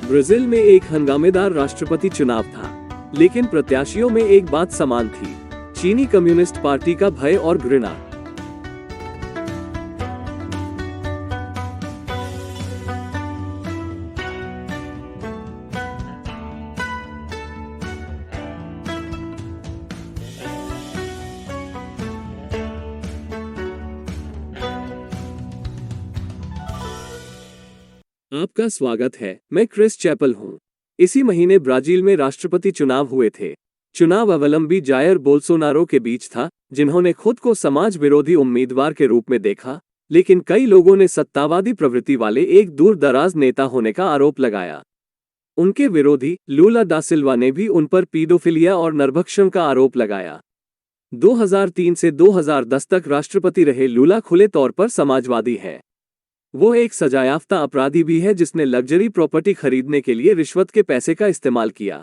Brazil में एक हंगामेदार राष्ट्रपति चुनाव था, लेकिन प्रत्याशियों में एक बात समान थी, चीनी कम्युनिस्ट पार्टी का भय और घृणा। आपका स्वागत है। मैं क्रिस चैपल हूं। इसी महीने ब्राजील में राष्ट्रपति चुनाव हुए थे। चुनाव अवलंबी जायर बोल्सोनारो के बीच था, जिन्होंने खुद को समाज विरोधी उम्मीदवार के रूप में देखा, लेकिन कई लोगों ने सत्तावादी प्रवृत्ति वाले एक दूर दराज नेता होने का आरोप लगाया। उनके विरोधी लूला दा सिल्वा ने भी उन पर पीडोफिलिया और नरभक्षण का आरोप लगाया। 2003 से 2010 तक राष्ट्रपति रहे लूला खुले तौर पर समाजवादी है। वो एक सजायाफ्ता अपराधी भी है जिसने लग्जरी प्रॉपर्टी खरीदने के लिए रिश्वत के पैसे का इस्तेमाल किया।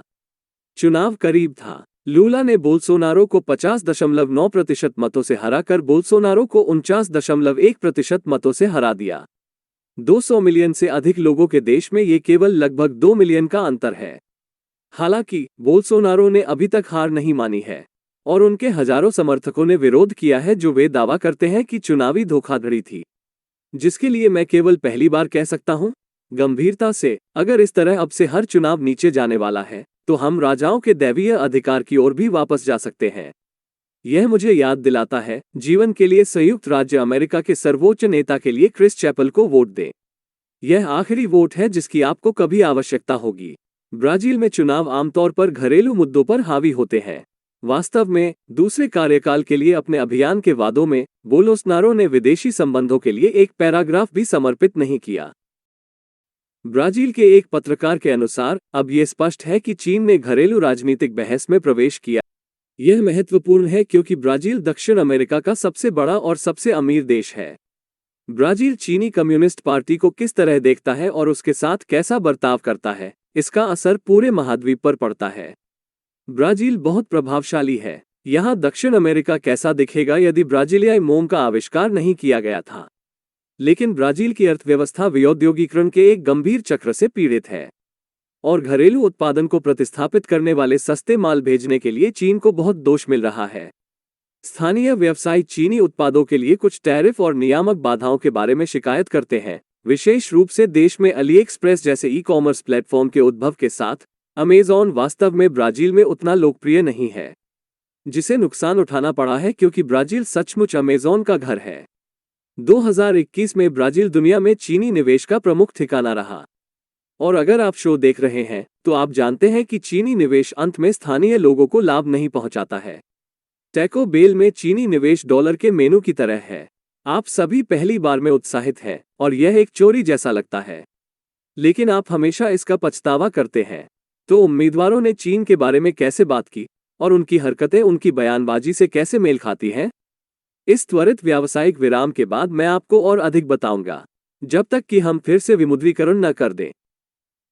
चुनाव करीब था। लूला ने बोल्सोनारो को 50.9% मतों से हराकर बोल्सोनारो को 49.1% मतों से हरा दिया। 200 मिलियन से अधिक लोगों के देश में ये केवल लगभग 2 मिलियन का अंतर है। हालांकि बोल्सोनारो ने अभी तक हार नहीं मानी है और उनके हजारों समर्थकों ने विरोध किया है, जो वे दावा करते हैं कि चुनावी धोखाधड़ी थी, जिसके लिए मैं केवल पहली बार कह सकता हूं, गंभीरता से। अगर इस तरह अब से हर चुनाव नीचे जाने वाला है, तो हम राजाओं के दैवीय अधिकार की ओर भी वापस जा सकते हैं। यह मुझे याद दिलाता है, जीवन के लिए संयुक्त राज्य अमेरिका के सर्वोच्च नेता के लिए क्रिस चैपल को वोट दें। यह आखिरी वोट है जिसकी आपको कभी आवश्यकता होगी। ब्राजील में चुनाव आमतौर पर घरेलू मुद्दों पर हावी होते हैं। वास्तव में दूसरे कार्यकाल के लिए अपने अभियान के वादों में बोल्सोनारो ने विदेशी संबंधों के लिए एक पैराग्राफ भी समर्पित नहीं किया। ब्राजील के एक पत्रकार के अनुसार अब यह स्पष्ट है कि चीन ने घरेलू राजनीतिक बहस में प्रवेश किया। यह महत्वपूर्ण है क्योंकि ब्राजील दक्षिण अमेरिका का सबसे बड़ा और सबसे अमीर देश है। ब्राजील चीनी कम्युनिस्ट पार्टी को किस तरह देखता है और उसके साथ कैसा बर्ताव करता है, इसका असर पूरे महाद्वीप पर पड़ता है। ब्राजील बहुत प्रभावशाली है। यहाँ दक्षिण अमेरिका कैसा दिखेगा यदि ब्राजीलियाई मोम का आविष्कार नहीं किया गया था। लेकिन ब्राजील की अर्थव्यवस्था विऔद्योगीकरण के एक गंभीर चक्र से पीड़ित है और घरेलू उत्पादन को प्रतिस्थापित करने वाले सस्ते माल भेजने के लिए चीन को बहुत दोष मिल रहा है। स्थानीय व्यवसायी चीनी उत्पादों के लिए कुछ टैरिफ और नियामक बाधाओं के बारे में शिकायत करते हैं, विशेष रूप से देश में अली एक्सप्रेस जैसे ई कॉमर्स प्लेटफॉर्म के उद्भव के साथ। अमेज़न वास्तव में ब्राजील में उतना लोकप्रिय नहीं है, जिसे नुकसान उठाना पड़ा है क्योंकि ब्राजील सचमुच अमेज़न का घर है। 2021 में ब्राजील दुनिया में चीनी निवेश का प्रमुख ठिकाना रहा। और अगर आप शो देख रहे हैं तो आप जानते हैं कि चीनी निवेश अंत में स्थानीय लोगों को लाभ नहीं पहुंचाता है। टैको बेल में चीनी निवेश डॉलर के मेनू की तरह है। आप सभी पहली बार में उत्साहित हैं और यह एक चोरी जैसा लगता है, लेकिन आप हमेशा इसका पछतावा करते हैं। तो उम्मीदवारों ने चीन के बारे में कैसे बात की और उनकी हरकतें उनकी बयानबाजी से कैसे मेल खाती हैं? इस त्वरित व्यावसायिक विराम के बाद मैं आपको और अधिक बताऊंगा, जब तक कि हम फिर से विमुद्रीकरण न कर दें।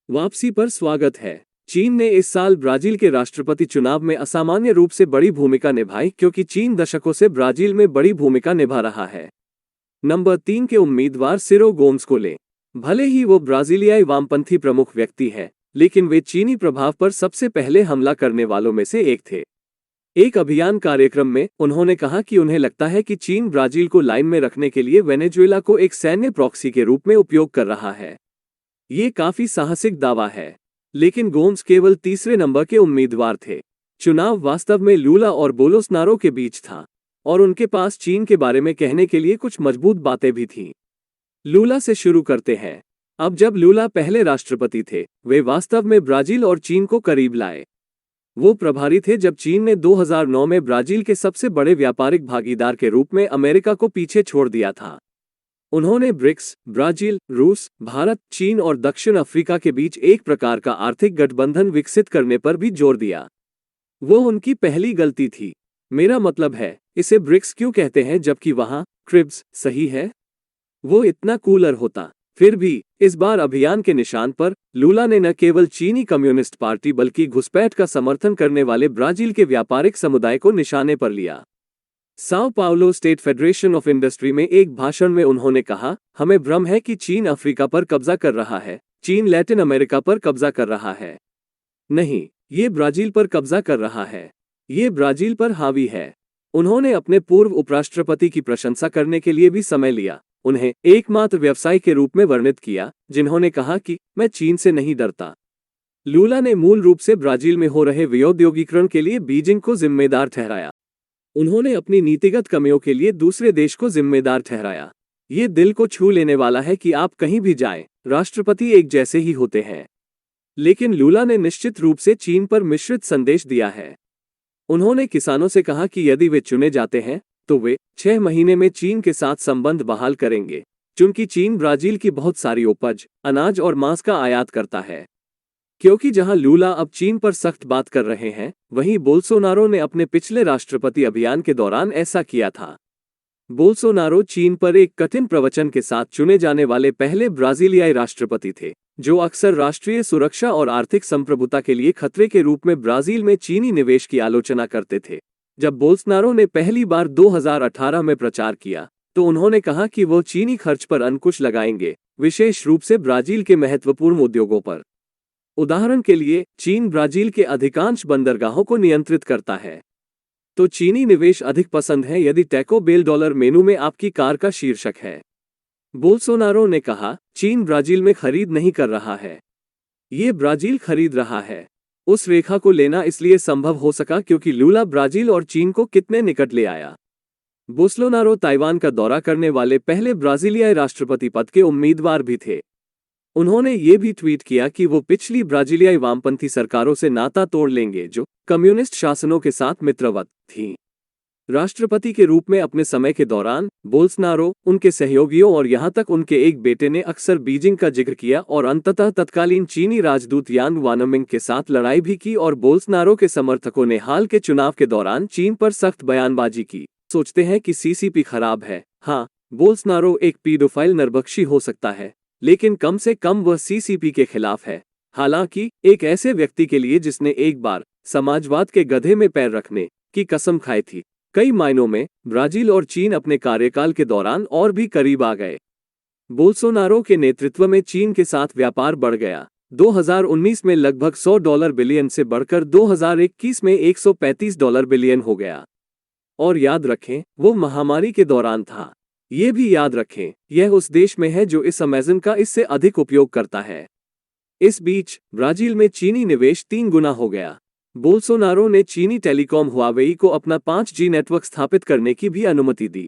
वापसी पर स्वागत है। चीन ने इस साल ब्राजील के राष्ट्रपति चुनाव में असामान्य रूप से बड़ी भूमिका निभाई क्योंकि चीन दशकों से ब्राजील में बड़ी भूमिका निभा रहा है। नंबर 3 के उम्मीदवार सिरो गोम्स को लें। भले ही वो ब्राजीलियाई वामपंथी प्रमुख व्यक्ति है, लेकिन वे चीनी प्रभाव पर सबसे पहले हमला करने वालों में से एक थे। एक अभियान कार्यक्रम में उन्होंने कहा कि उन्हें लगता है कि चीन ब्राजील को लाइन में रखने के लिए वेनेजुएला को एक सैन्य प्रॉक्सी के रूप में उपयोग कर रहा है। ये काफी साहसिक दावा है, लेकिन गोम्स केवल तीसरे नंबर के उम्मीदवार थे। चुनाव वास्तव में लूला और बोल्सोनारो के बीच था और उनके पास चीन के बारे में कहने के लिए कुछ मजबूत बातें भी थीं। लूला से शुरू करते हैं। अब जब लूला पहले राष्ट्रपति थे, वे वास्तव में ब्राजील और चीन को करीब लाए। वो प्रभारी थे जब चीन ने 2009 में ब्राजील के सबसे बड़े व्यापारिक भागीदार के रूप में अमेरिका को पीछे छोड़ दिया था। उन्होंने ब्रिक्स, ब्राजील, रूस, भारत, चीन और दक्षिण अफ्रीका के बीच एक प्रकार का आर्थिक गठबंधन विकसित करने पर भी जोर दिया। वो उनकी पहली गलती थी। मेरा मतलब है, इसे ब्रिक्स क्यों कहते हैं जबकि वहां क्रिब्स सही है? वो इतना कूलर होता। फिर भी इस बार अभियान के निशान पर लूला ने न केवल चीनी कम्युनिस्ट पार्टी बल्कि घुसपैठ का समर्थन करने वाले ब्राजील के व्यापारिक समुदाय को निशाने पर लिया। Sao Paulo state federation of industry में एक भाषण में उन्होंने कहा, हमें भ्रम है कि चीन अफ्रीका पर कब्जा कर रहा है, चीन लैटिन अमेरिका पर कब्जा कर रहा है। नहीं, ये ब्राजील पर कब्जा कर रहा है। ये ब्राजील पर हावी है। उन्होंने अपने पूर्व उपराष्ट्रपति की प्रशंसा करने के लिए भी समय लिया, उन्हें एकमात्र व्यवसायी के रूप में वर्णित किया जिन्होंने कहा कि मैं चीन से नहीं डरता। लूला ने मूल रूप से ब्राजील में हो रहे विऔद्योगीकरण के लिए बीजिंग को जिम्मेदार ठहराया। उन्होंने अपनी नीतिगत कमियों के लिए दूसरे देश को जिम्मेदार ठहराया। ये दिल को छू लेने वाला है कि आप कहीं भी जाएं, राष्ट्रपति एक जैसे ही होते हैं। लेकिन लूला ने निश्चित रूप से चीन पर मिश्रित संदेश दिया है। उन्होंने किसानों से कहा कि यदि वे चुने जाते हैं तो वे 6 महीने में चीन के साथ संबंध बहाल करेंगे, क्योंकि चीन ब्राजील की बहुत सारी उपज, अनाज और मांस का आयात करता है। क्योंकि जहां लूला अब चीन पर सख्त बात कर रहे हैं, वहीं बोल्सोनारो ने अपने पिछले राष्ट्रपति अभियान के दौरान ऐसा किया था। बोल्सोनारो चीन पर एक कठिन प्रवचन के साथ चुने जाने वाले पहले ब्राजीलियाई राष्ट्रपति थे, जो अक्सर राष्ट्रीय सुरक्षा और आर्थिक संप्रभुता के लिए खतरे के रूप में ब्राजील में चीनी निवेश की आलोचना करते थे। जब बोल्सोनारो ने पहली बार 2018 में प्रचार किया, तो उन्होंने कहा कि वो चीनी खर्च पर अंकुश लगाएंगे, विशेष रूप से ब्राजील के महत्वपूर्ण उद्योगों पर। उदाहरण के लिए, चीन ब्राजील के अधिकांश बंदरगाहों को नियंत्रित करता है, तो चीनी निवेश अधिक पसंद है यदि टैको बेल डॉलर मेनू में आपकी कार का शीर्षक है। बोल्सोनारो ने कहा, चीन ब्राजील में खरीद नहीं कर रहा है, ये ब्राजील खरीद रहा है। उस रेखा को लेना इसलिए संभव हो सका क्योंकि लूला ब्राजील और चीन को कितने निकट ले आया। बोल्सोनारो ताइवान का दौरा करने वाले पहले ब्राजीलियाई राष्ट्रपति पद के उम्मीदवार भी थे। उन्होंने ये भी ट्वीट किया कि वो पिछली ब्राजीलियाई वामपंथी सरकारों से नाता तोड़ लेंगे जो कम्युनिस्ट शासनों के साथ मित्रवत थीं। राष्ट्रपति के रूप में अपने समय के दौरान बोल्सोनारो, उनके सहयोगियों और यहां तक उनके एक बेटे ने अक्सर बीजिंग का जिक्र किया और अंततः तत्कालीन चीनी राजदूत यान वानमिंग के साथ लड़ाई भी की और बोल्सोनारो के समर्थकों ने हाल के चुनाव के दौरान चीन पर सख्त बयानबाजी की। सोचते हैं कि सीसीपी खराब है। हाँ, बोल्सोनारो एक पीडोफाइल नरभक्षी हो सकता है, लेकिन कम से कम वह सीसीपी के खिलाफ है। हालांकि एक ऐसे व्यक्ति के लिए जिसने एक बार समाजवाद के गधे में पैर रखने की कसम खाई थी, कई मायनों में ब्राजील और चीन अपने कार्यकाल के दौरान और भी करीब आ गए। बोल्सोनारो के नेतृत्व में चीन के साथ व्यापार बढ़ गया। 2019 में लगभग $100 बिलियन से बढ़कर 2021 में $135 बिलियन हो गया। और याद रखें, वो महामारी के दौरान था। ये भी याद रखें, यह उस देश में है जो इस अमेज़न का इससे अधिक उपयोग करता है। इस बीच ब्राजील में चीनी निवेश 3 गुना हो गया। बोल्सोनारो ने चीनी टेलीकॉम हुआवेई को अपना 5G नेटवर्क स्थापित करने की भी अनुमति दी।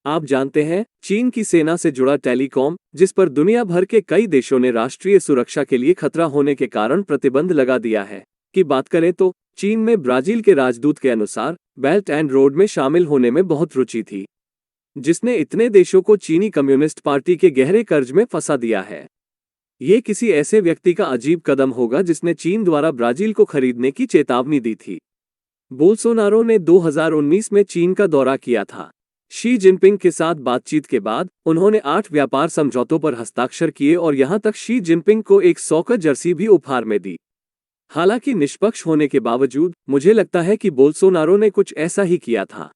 आप जानते हैं, चीन की सेना से जुड़ा टेलीकॉम, जिस पर दुनिया भर के कई देशों ने राष्ट्रीय सुरक्षा के लिए खतरा होने के कारण प्रतिबंध लगा दिया है, की बात करें तो चीन में ब्राजील के राजदूत के अनुसार बेल्ट एंड रोड में शामिल होने में बहुत रुचि थी, जिसने इतने देशों को चीनी कम्युनिस्ट पार्टी के गहरे कर्ज में फंसा दिया है। ये किसी ऐसे व्यक्ति का अजीब कदम होगा जिसने चीन द्वारा ब्राजील को खरीदने की चेतावनी दी थी। बोल्सोनारो ने 2019 में चीन का दौरा किया था। शी जिनपिंग के साथ बातचीत के बाद उन्होंने 8 व्यापार समझौतों पर हस्ताक्षर किए और यहां तक शी जिनपिंग को एक सॉकर जर्सी भी उपहार में दी। हालांकि निष्पक्ष होने के बावजूद मुझे लगता है कि बोल्सोनारो ने कुछ ऐसा ही किया था।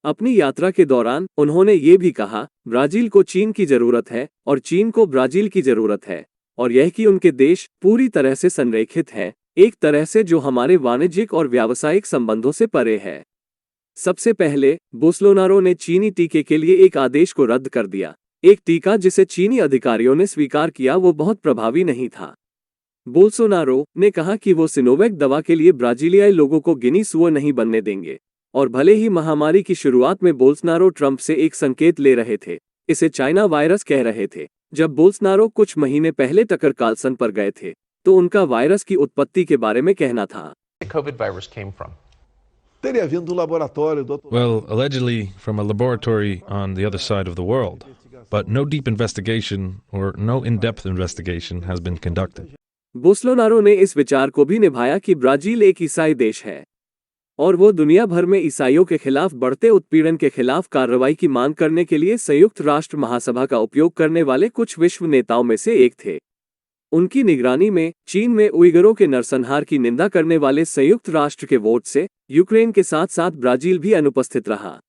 अपनी यात्रा के दौरान उन्होंने ये भी कहा, ब्राजील को चीन की जरूरत है और चीन को ब्राजील की जरूरत है, और यह कि उनके देश पूरी तरह से संरेखित हैं, एक तरह से जो हमारे वाणिज्यिक और व्यावसायिक संबंधों से परे है। सबसे पहले बोल्सोनारो ने चीनी टीके के लिए एक आदेश को रद्द कर दिया। एक टीका जिसे चीनी अधिकारियों ने स्वीकार किया वो बहुत प्रभावी नहीं था। बोल्सोनारो ने कहा कि वो सिनोवैक दवा के लिए ब्राजीलियाई लोगों को गिनी सुअर नहीं बनने देंगे। और भले ही महामारी की शुरुआत में बोल्सोनारो ट्रंप से एक संकेत ले रहे थे, इसे चाइना वायरस कह रहे थे। जब बोल्सोनारो कुछ महीने पहले टकर कार्लसन पर गए थे, तो उनका वायरस की उत्पत्ति के बारे में कहना था। Well, allegedly from a laboratory on the other side of the world, but no deep investigation or no in-depth investigation has been conducted. Bolsonaro ने इस विचार को भी निभाया कि ब्राजील एक ईसाई देश है और वो दुनिया भर में ईसाइयों के खिलाफ बढ़ते उत्पीड़न के खिलाफ कार्रवाई की मांग करने के लिए संयुक्त राष्ट्र महासभा का उपयोग करने वाले कुछ विश्व नेताओं में से एक थे। उनकी निगरानी में चीन में उइगरों के नरसंहार की निंदा करने वाले संयुक्त राष्ट्र के वोट से यूक्रेन के साथ साथ ब्राजील भी अनुपस्थित रहा।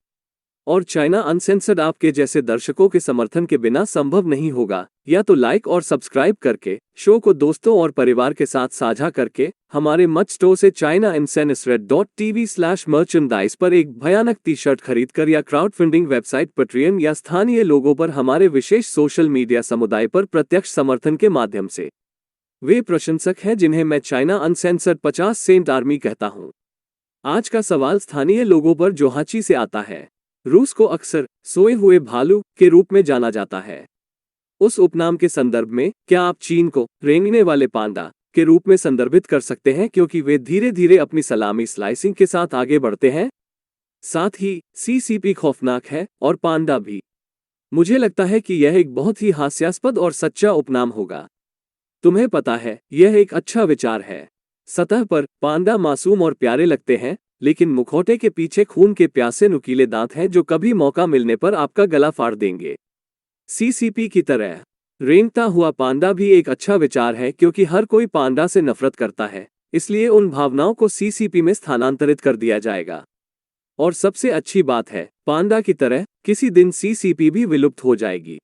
और चाइना अनसेंसर्ड आपके जैसे दर्शकों के समर्थन के बिना संभव नहीं होगा। या तो लाइक और सब्सक्राइब करके, शो को दोस्तों और परिवार के साथ साझा करके, हमारे मच स्टोर से chinauncensored.tv/merchandise पर एक भयानक टी शर्ट खरीदकर, या क्राउड फंडिंग वेबसाइट पेट्रियन या स्थानीय लोगों पर हमारे विशेष सोशल मीडिया समुदाय पर प्रत्यक्ष समर्थन के माध्यम से। वे प्रशंसक हैं जिन्हें मैं चाइना अनसेंसर्ड 50 सेंट आर्मी कहता हूं। आज का सवाल स्थानीय लोगों पर जोहाची से आता है। रूस को अक्सर सोए हुए भालू के रूप में जाना जाता है। उस उपनाम के संदर्भ में क्या आप चीन को रेंगने वाले पांडा के रूप में संदर्भित कर सकते हैं, क्योंकि वे धीरे धीरे अपनी सलामी स्लाइसिंग के साथ आगे बढ़ते हैं? साथ ही सीसीपी खौफनाक है और पांडा भी। मुझे लगता है कि यह एक बहुत ही हास्यास्पद और सच्चा उपनाम होगा। तुम्हें पता है, यह एक अच्छा विचार है। सतह पर पांडा मासूम और प्यारे लगते हैं, लेकिन मुखौटे के पीछे खून के प्यासे नुकीले दांत हैं जो कभी मौका मिलने पर आपका गला फाड़ देंगे। सीसीपी की तरह रेंगता हुआ पांडा भी एक अच्छा विचार है, क्योंकि हर कोई पांडा से नफरत करता है, इसलिए उन भावनाओं को सीसीपी में स्थानांतरित कर दिया जाएगा। और सबसे अच्छी बात है, पांडा की तरह किसी दिन सीसीपी भी विलुप्त हो जाएगी।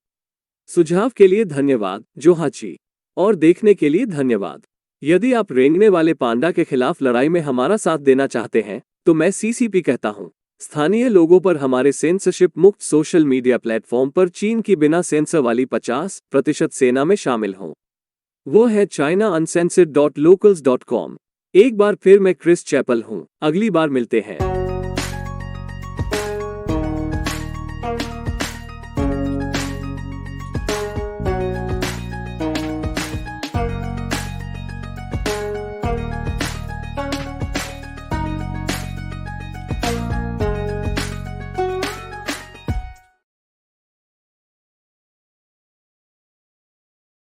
सुझाव के लिए धन्यवाद जोहाची, और देखने के लिए धन्यवाद। यदि आप रेंगने वाले पांडा के खिलाफ लड़ाई में हमारा साथ देना चाहते हैं, तो मैं सीसीपी कहता हूं। स्थानीय लोगों पर हमारे सेंसरशिप मुक्त सोशल मीडिया प्लेटफॉर्म पर चीन की बिना सेंसर वाली 50% सेना में शामिल हों। वो है chinauncensored.locals.com। एक बार फिर मैं क्रिस चैपल हूं। अगली बार मिलते हैं।